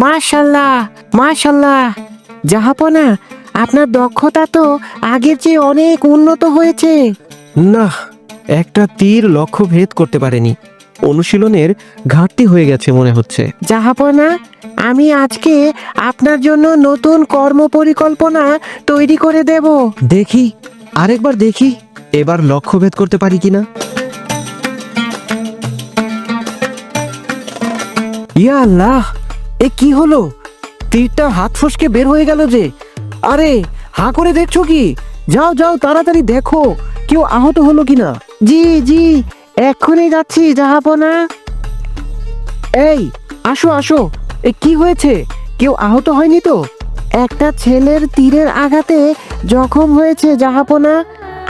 মাশাল্লাহ, মাশাল্লাহ। জাহাপনা, আপনার দক্ষতা তো আগের চেয়ে অনেক উন্নত হয়েছে। না, একটা তীর লক্ষ্য ভেদ করতে পারেনি। অনুশীলনের ঘাটতি হয়ে গেছে মনে হচ্ছে। জাহাপনা, আমি আজকে আপনার জন্য নতুন কর্ম পরিকল্পনা তৈরি করে দেব। দেখি, আরেকবার দেখি এবার লক্ষ্য ভেদ করতে পারি কিনা। ইয়া আল্লাহ, এ কি হলো? তীরটা হাত ফসকে বের হয়ে গেল যে। আরে, হাঁ করে দেখছো কি? যাও যাও, তাড়াতাড়ি দেখো কেউ আহত হলো কিনা। জি জি, এক্ষুনি যাচ্ছি জাহাপনা। এই, আসো আসো। এ কি হয়েছে? কেউ আহত হয়নি তো? একটা ছেলের তীরের আঘাতে জখম হয়েছে জাহাপনা।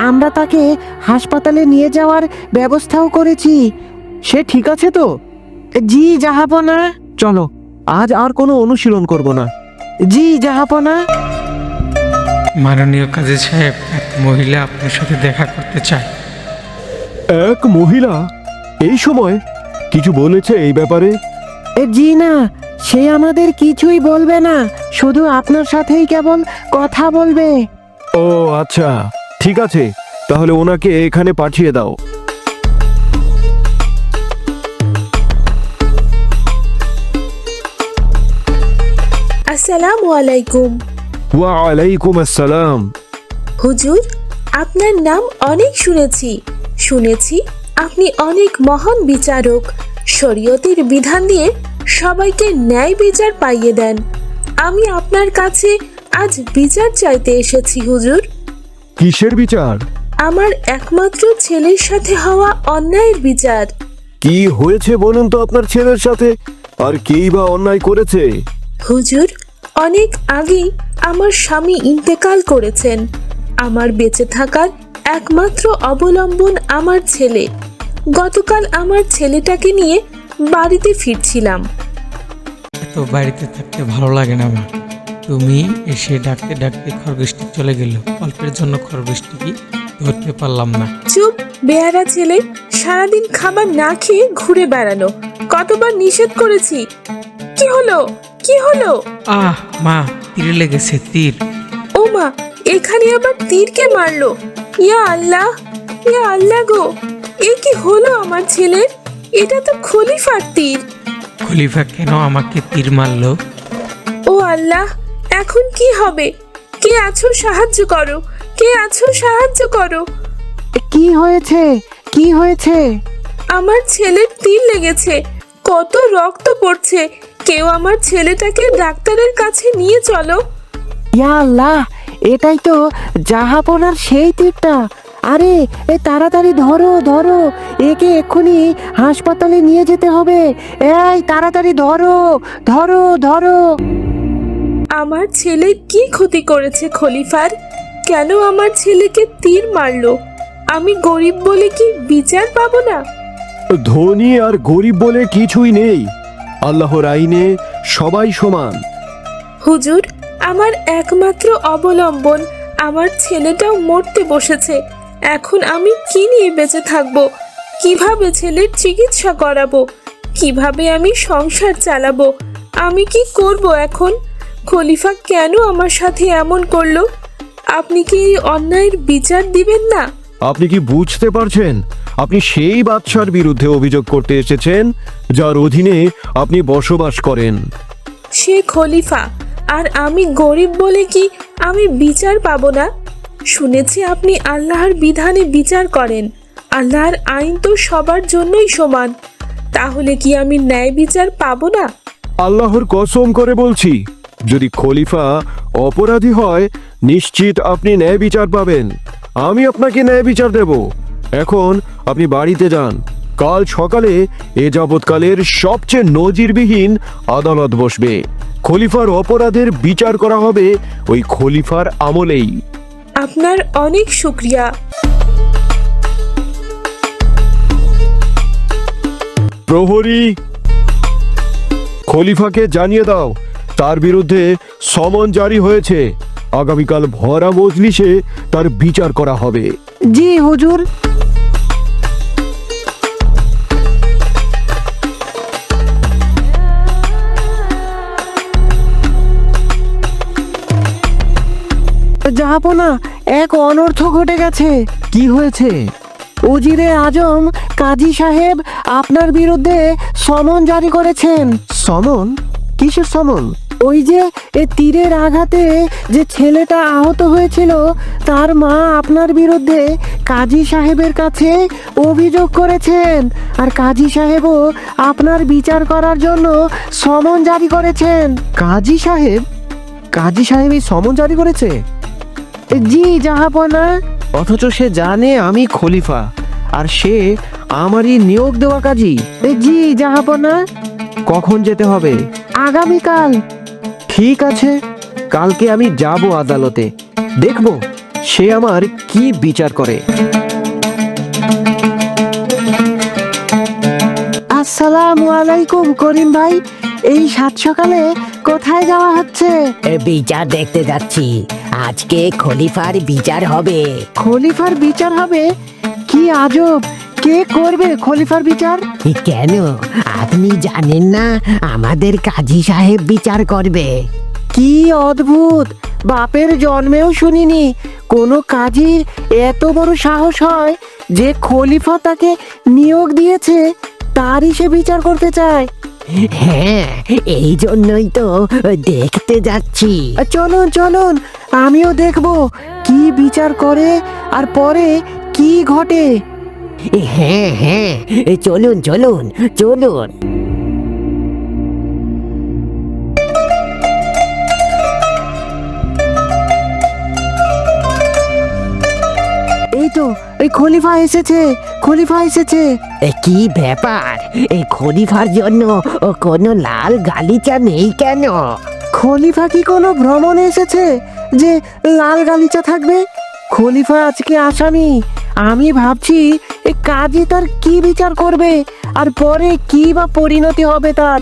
আমরা তাকে হাসপাতালে নিয়ে যাওয়ার ব্যবস্থাও করেছি। সে ঠিক আছে তো? জি জাহাপনা। চলো, আজ আর কোনো অনুশীলন করব না। জি জাহাপনা। মাননীয় কাজী সাহেব, এক মহিলা আপনার সাথে দেখা করতে চায়। এক মহিলা? এই সময় কিছু বলেছে এই ব্যাপারে? জি না, সে আমাদের কিছুই বলবে না, শুধু আপনার সাথেই কেবল কথা বলবে। ও আচ্ছা, ঠিক আছে, তাহলে ওনাকে এখানে পাঠিয়ে দাও। আসসালামু আলাইকুম। ওয়ালাইকুম আসসালাম। হুজুর, আপনার নাম অনেক শুনেছি আপনি অনেক মহান বিচারক। শরীয়তের বিধান দিয়ে সবাইকে ন্যায় বিচার পাইয়ে দেন। আমি আপনার কাছে আজ বিচার চাইতে এসেছি হুজুর। কিসের বিচার? আমার একমাত্র ছেলের সাথে হওয়া অন্যায়ের বিচার। কি হয়েছে বলুন তো আপনার ছেলের সাথে? আর কেই বা অন্যায় করেছে? হুজুর, অনেক আগেই আমার স্বামী ইন্তেকাল করেছেন। আমার বেঁচে থাকার একমাত্র অবলম্বন আমার ছেলে। গতকাল আমার ছেলেটাকে নিয়ে বাড়িতে ফিরছিলাম। এত বাড়িতে থাকতে ভালো লাগে না মা। তুমি এসে ডাকতে ডাকতে খরগোশটি চলে গেল। অল্পের জন্য খরগোশটিকে ধরতে পারলাম না। চুপ বেয়ারা ছেলে, সারাদিন খাবার না খেয়ে ঘুরে বেড়ানো। কতবার নিষেধ করেছি। কি হলো? কি হলো? আহ মা, তীরে লেগেছে, তীর। ও মা, এখানে আবার তীরকে মারলো। ইয়া আল্লাহ, ইয়া আল্লাহ গো, এ কি হলো আমার ছেলের? এটা তো খলিফার তীর। খলিফা কেন আমাকে তীর মারলো? ও আল্লাহ, এখন কি হবে? কে আছো সাহায্য করো, কে আছো সাহায্য করো। কি হয়েছে? কি হয়েছে? আমার ছেলের তীর লেগেছে, কত রক্ত পড়ছে। কেউ আমার ছেলেটাকে ডাক্তারের কাছে নিয়ে চলো। ইয়া আল্লাহ, এটাই তো জাহাপনার সেই তীরটা। আরে, এ তাড়াতাড়ি ধরো ধরো, একে এক্ষুনি হাসপাতালে নিয়ে যেতে হবে। এই তাড়াতাড়ি ধরো ধরো ধরো। আমার ছেলে কি ক্ষতি করেছে খলিফার? কেন আমার ছেলেকে তীর মারলো? আমি গরিব বলে কি বিচার পাবো না? ধনী আর গরিব বলে কিছুই নেই। আল্লাহর আইনে সবাই সমান। হুজুর, আমার একমাত্র অবলম্বন আমার ছেলেটাও মরতে বসেছে। এখন আমি কি নিয়ে বেঁচে থাকবো? কিভাবে ছেলের চিকিৎসা করাবো? কিভাবে আমি সংসার চালাবো? আমি কি করব এখন? খলিফা কেন আমার সাথে এমন করলো? আপনি কি এই অন্যায়ের বিচার দিবেন না? আপনি কি বুঝতে পারছেন? আপনি সেই বাদশার বিরুদ্ধে অভিযোগ করতে এসেছেন যার অধীনে আপনি বসবাস করেন। সে খলিফা, আর আমি গরিব বলে কি আমি বিচার পাবো না? শুনেছি আপনি আল্লাহর বিধানে বিচার করেন। আল্লাহর আইন তো সবার জন্যই সমান। তাহলে কি আমি ন্যায় বিচার পাবো না? আল্লাহর কসম করে বলছি, যদি খলিফা অপরাধী হয় নিশ্চিত আপনি ন্যায় বিচার পাবেন। আমি আপনাকে ন্যায় বিচার দেব। এখন আপনি বাড়িতে যান। কাল সকালে এ যাবৎকালের সবচেয়ে নজিরবিহীন আদালত বসবে। খলিফার অপরাধের বিচার করা হবে ওই খলিফার আমলেই। আপনার অনেক শুকরিয়া। প্রহরী, খলিফাকে জানিয়ে দাও তার বিরুদ্ধে সমন জারি হয়েছে। আগামীকাল ভরা মজলিসে তার বিচার করা হবে। জি হুজুর। জাহাপনা, এক অনর্থ ঘটে গেছে। কি হয়েছে? উজিরে আজম কাজী সাহেব আপনার বিরুদ্ধে সমন জারি করেছেন। সমন? কিসের সমন? ওই যে তীরের আঘাতে যে ছেলেটা আহত হয়েছিল, তার মা আপনার বিরুদ্ধে কাজী সাহেবের কাছে অভিযোগ করেছেন, আর কাজী সাহেবও আপনার বিচার করার জন্য সমন জারি করেছেন। কাজী সাহেব? কাজী সাহেব এই সমন জারি করেছে? জি জাহাপনা। অথচ সে জানে আমি খলিফা, আর সে আমারই নিয়োগ দেওয়া কাজী। জি জাহাপনা। কখন যেতে হবে? আগামীকাল। ঠিক আছে, কালকে আমি যাব আদালতে, দেখব সে আমার কি বিচার করে। আসসালামু আলাইকুম করিম ভাই, এই সাত সকালে কোথায় যাওয়া হচ্ছে? বিচার দেখতে যাচ্ছি। আজকে খলিফার বিচার হবে। খলিফার বিচার হবে? কি আজব! কে করবে খলিফার বিচার? কেন, আপনি জানেন না আমাদের কাজী সাহেব বিচার করবে? কি অদ্ভুত! বাপের জন্মেও শুনিনি কোনো কাজীর এত বড় সাহস হয় যে খলিফা তাকে নিয়োগ দিয়েছে তারই সে বিচার করতে চায়। হ্যাঁ, এই জন্যই তো দেখতে যাচ্ছি। চলুন চলুন, আমিও দেখব কি বিচার করে আর পরে কি ঘটে। হ্যাঁ হ্যাঁ, চলুন চলুন চলুন। এই তো, এই খলিফা এসেছে, খলিফা এসেছে। কি ব্যাপার, এই খলিফার জন্য কোনো লাল গালিচা নেই কেন? খলিফা কি কোনো ভ্রমণে এসেছে যে লাল গালিচা থাকবে? খলিফা আজকে আসামি। আমি ভাবছি এই কাজী তার কি বিচার করবে আর পরে কি বা পরিণতি হবে তার।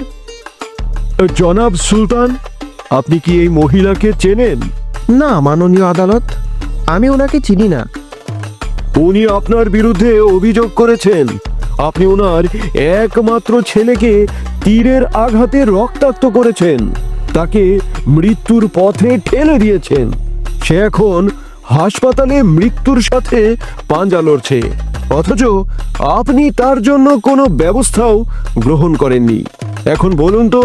জনাব সুলতান, আপনি কি এই মহিলাকে চেনেন? না মাননীয় আদালত, আমি ওনাকে চিনি না। উনি আপনার বিরুদ্ধে অভিযোগ করেছেন আপনি ওনার একমাত্র ছেলেকে তীরের আঘাতে রক্তাক্ত করেছেন, তাকে মৃত্যুর পথে ঠেলে দিয়েছেন। সে এখন হাসপাতালে মৃত্যুর সাথে পাঞ্জা লড়ছে, অথচ আপনি তার জন্য কোনো ব্যবস্থাও গ্রহণ করেননি। এখন বলুন তো,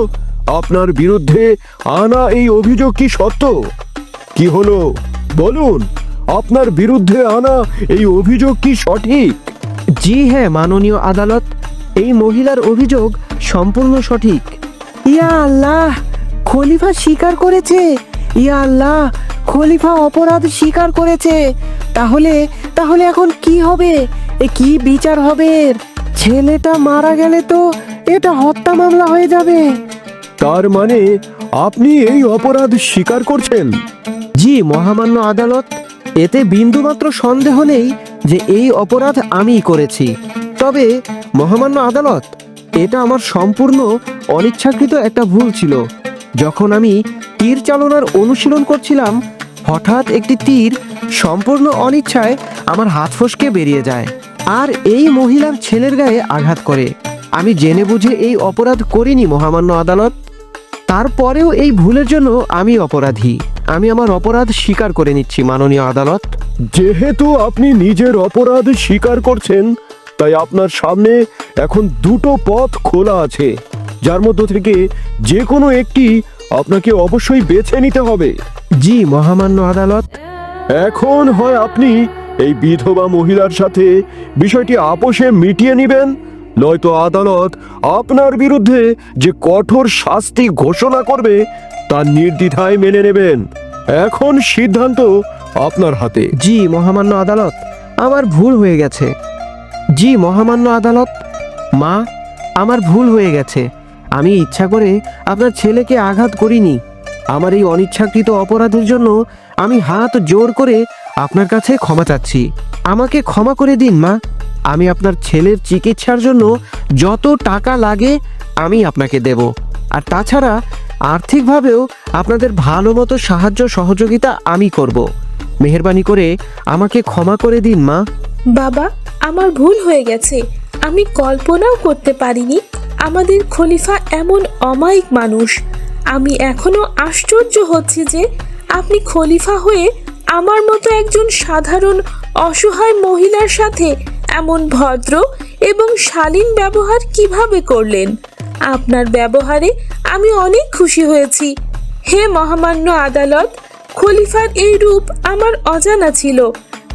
আপনার বিরুদ্ধে আনা এই অভিযোগ কি সত্য? কি হলো বলুন, আপনার বিরুদ্ধে আনা এই অভিযোগ কি সঠিক? জি হ্যাঁ মাননীয় আদালত, এই মহিলার অভিযোগ সম্পূর্ণ সঠিক। ইয়া আল্লাহ, খলিফা স্বীকার করেছে! ইয়া আল্লাহ, খলিফা অপরাধ স্বীকার করেছে! তাহলে তাহলে এখন কি হবে? কি বিচার হবে? ছেলেটা মারা গেলে তো এটা হত্যা মামলা হয়ে যাবে। তার মানে আপনি এই অপরাধ স্বীকার করছেন? জি মহামান্য আদালত, এতে বিন্দুমাত্র সন্দেহ নেই যে এই অপরাধ আমিই করেছি। তবে মহামান্য আদালত, এটা আমার সম্পূর্ণ অনিচ্ছাকৃত একটা ভুল ছিল। যখন আমি তীর চালনার অনুশীলন করছিলাম, হঠাৎ একটি তীর সম্পূর্ণ অনিচ্ছায় আমার হাত ফসকে বেরিয়ে যায় আর এই মহিলার ছেলের গায়ে আঘাত করে। আমি জেনে বুঝে এই অপরাধ করিনি মহামান্য আদালত। তারপরেও এই ভুলের জন্য আমি অপরাধী। আমি আমার অপরাধ স্বীকার করে নিচ্ছি মাননীয় আদালত। যেহেতু আপনি নিজের অপরাধ স্বীকার করছেন, তাই আপনার সামনে এখন দুটো পথ খোলা আছে, যার মধ্য থেকে যে কোনো একটি আপনাকে অবশ্যই বেছে নিতে হবে। জি মহামান্য আদালত। এখন হয় আপনি এই বিধবা মহিলার সাথে বিষয়টি আপোষে মিটিয়ে নেবেন, নয়তো আদালত আপনার বিরুদ্ধে যে কঠোর শাস্তি ঘোষণা করবে তা নির্দ্বিধায় মেনে নেবেন। এখন সিদ্ধান্ত আপনার হাতে। জি মহামান্য আদালত, আমার ভুল হয়ে গেছে। জি মহামান্য আদালত, মা, আমার ভুল হয়ে গেছে। আমি ইচ্ছা করে আপনার ছেলেকে আঘাত করিনি। আমার এই অনিচ্ছাকৃত অপরাধের জন্য আমি হাত জোর করে আপনার কাছে ক্ষমা চাচ্ছি। আমাকে ক্ষমা করে দিন মা। আমি আপনার ছেলের চিকিৎসার জন্য যত টাকা লাগে আমি আপনাকে দেব, আর তাছাড়া আর্থিকভাবেও আপনাদের ভালো মতো সাহায্য সহযোগিতা আমি করব। মেহেরবানি করে আমাকে ক্ষমা করে দিন মা। বাবা, আমার ভুল হয়ে গেছে। আমি কল্পনাও করতে পারিনি আমাদের খলিফা এমন অমায়িক মানুষ। আমি এখনো আশ্চর্য হচ্ছি যে আপনি খলিফা হয়ে আমার মতো একজন সাধারণ অসহায় মহিলার সাথে এমন ভদ্র এবং শালীন ব্যবহার কিভাবে করলেন? আপনার ব্যবহারে আমি অনেক খুশি হয়েছি। হে মহামান্য আদালত, খলিফার এই রূপ আমার অজানা ছিল।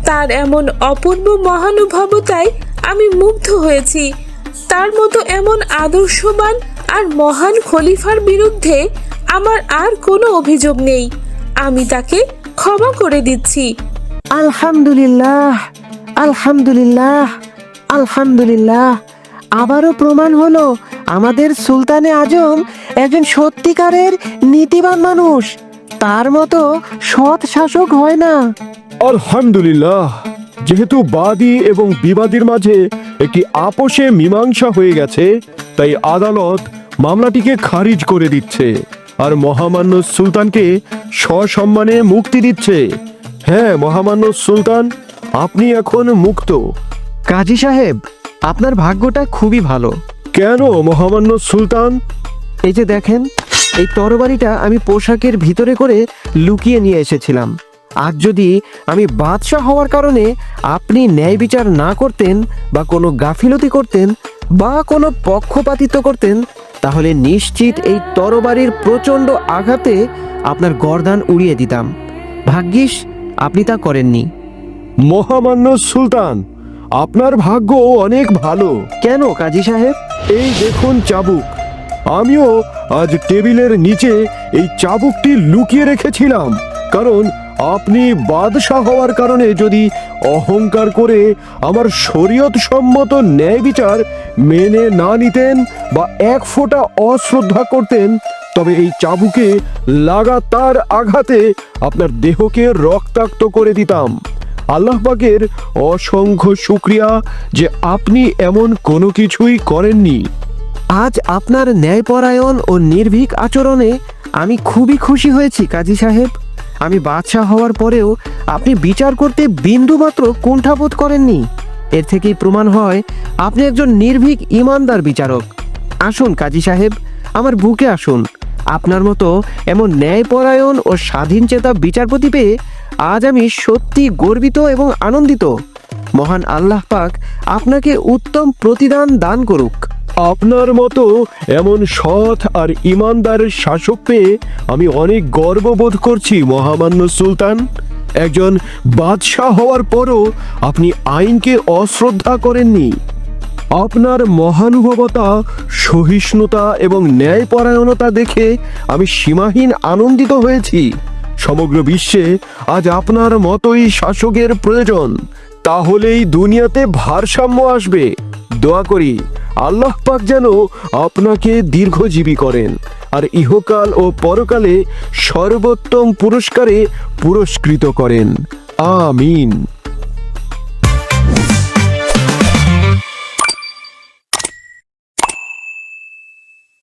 তার এমন অপূর্ব মহানুভবতায় আমি মুগ্ধ হয়েছি। তার মতো এমন আদর্শবান আর মহান খলিফার বিরুদ্ধে আমার আর কোনো অভিযোগ নেই। আমি তাকে ক্ষমা করে দিচ্ছি। আলহামদুলিল্লাহ, আলহামদুলিল্লাহ, আলহামদুলিল্লাহ। আবারও প্রমাণ হলো আমাদের সুলতানে আজম একজন সত্যিকারের নীতিবান মানুষ। তার মতো সৎ শাসক হয় না। আলহামদুলিল্লাহ, যেহেতু বাদী এবং বিবাদীর মাঝে একটি আপোষে মীমাংসা হয়ে গেছে, তাই আদালত মামলাটিকে খারিজ করে দিচ্ছে আর মহামান্য সুলতানকে সসম্মানে মুক্তি দিচ্ছে। হ্যাঁ মহামান্য সুলতান, আপনি এখন মুক্ত। কাজী সাহেব, আপনার ভাগ্যটা খুবই ভালো। কেন মহামান্য সুলতান? এই যে দেখেন, এই তরবারিটা আমি পোশাকের ভিতরে করে লুকিয়ে নিয়ে এসেছিলাম। আজ যদি আমি বাদশাহ হওয়ার কারণে আপনি ন্যায় বিচার না করতেন বা কোনো গাফিলতি করতেন বা কোনো পক্ষপাতিত্ব করতেন, তাহলে নিশ্চিত এই তরবারির প্রচণ্ড আঘাতে আপনার গর্দান উড়িয়ে দিতাম। ভাগ্যিস আপনি তা করেননি। মহামান্য সুলতান, আপনার ভাগ্য অনেক ভালো। কেন কাজী সাহেব? এই দেখুন চাবুক। আমিও আজ টেবিলের নিচে এই চাবুকটি লুকিয়ে রেখেছিলাম, কারণ আপনি বাদশাহ হওয়ার কারণে যদি অহংকার করে আমার শরীয়ত সম্মত ন্যায় বিচার মেনে না নিতেন বা এক ফোঁটা অশ্রদ্ধা করতেন, তবে এই চাবুকে লাগাতার আঘাতে আপনার দেহকে রক্তাক্ত করে দিতাম। আল্লাহ পাকের অসংখ্য শুকরিয়া যে আপনি এমন কোনো কিছুই করেননি। আজ আপনার ন্যায়পরায়ণ ও নির্ভীক আচরণে আমি খুবই খুশি হয়েছি কাজী সাহেব। আমি বাদশাহ হওয়ার পরেও আপনি বিচার করতে বিন্দুমাত্র কুণ্ঠাবোধ করেননি। এর থেকেই প্রমাণ হয় আপনি একজন নির্ভীক ইমানদার বিচারক। আসুন কাজী সাহেব, আমার বুকে আসুন। আপনার মতো এমন ন্যায়পরায়ণ ও স্বাধীনচেতা বিচারপতি পেয়ে আজ আমি সত্যি গর্বিত এবং আনন্দিত। মহান আল্লাহ পাক আপনাকে উত্তম প্রতিদান দান করুক। আপনার মতো এমন সৎ আর ইমানদার শাসক পেয়ে আমি অনেক গর্ববোধ করছি মহামান্য সুলতান। একজন বাদশাহ হওয়ার পরও আপনি আইনকে অশ্রদ্ধা করেননি। আপনার মহানুভবতা, সহিষ্ণুতা এবং ন্যায়পরায়ণতা দেখে আমি সীমাহীন আনন্দিত হয়েছি। সমগ্র বিশ্বে আজ আপনার মতোই শাসকের প্রয়োজন, তাহলেই দুনিয়াতে ভারসাম্য আসবে। দোয়া করি আল্লাহ পাক যেন আপনাকে দীর্ঘজীবী করেন আর ইহকাল ও পরকালে সর্বোত্তম পুরস্কারে পুরস্কৃত করেন। আমিন।